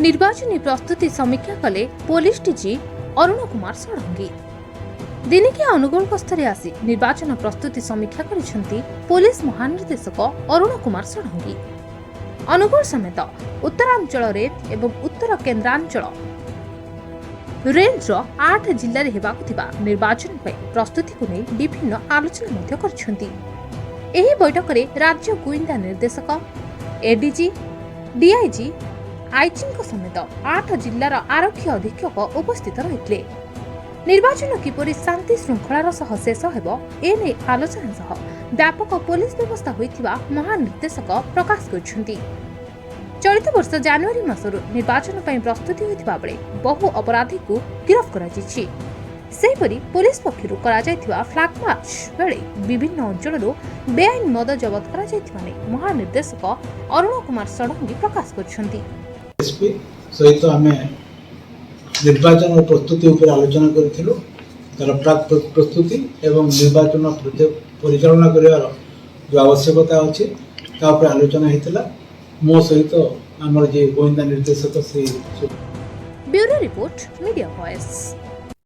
निर्वाचन प्रस्तुति समीक्षा कले पुलिस डीजी अरुण कुमार षडंगी। दिनिकिया अनुगोल गस्तरे आसी निर्वाचन प्रस्तुति समीक्षा करिसेंती पुलिस महानिर्देशक अरुण कुमार षडंगी। अनुगोल समेत उत्तरांचल रेल एवं उत्तर केन्द्रांचल रेंजर 8 जिल्ला रे हेबाकु थिबा निर्वाचन पे प्रस्तुति को नै विभिन्न आलोचना मध्य करछंती। एही बैठक रे राज्य गोइंदा निर्देशक एडीजी डीआईजी आईजी समेत 8 जिल्लार आरक्षी अधीक्षक उपस्थित रहितले। निर्वाचन किपरि शांति श्रृंखलार सह शेष हेबो एने आलोचना सह व्यापक पुलिस व्यवस्था होइथिबा महानिर्देशक प्रकाश करछंती। चलित वर्ष जनवरी मासरु निर्वाचन पई प्रस्तुति होइथिबा बेले बहु अपराधी को गिरफ्त करा जायछि। सेहिपरि पुलिस पक्षरु करा जायथिबा फ्लैग मार्च बेले विभिन्न अंचलरु बेआईन मद जब्त करा जायथिबा नै महानिर्देशक अरुण कुमार षडंगी प्रकाश करछंती। एसपी सहित आम निर्वाचन प्रस्तुति उपर आलोचना करूँ तार प्राक प्रस्तुति एवं निर्वाचन परिचालना कर जो आवश्यकता अच्छी आलोचना होता मो सहित आमर जे गोविंदा निर्देशक से ब्यूरो रिपोर्ट मीडिया वॉइस।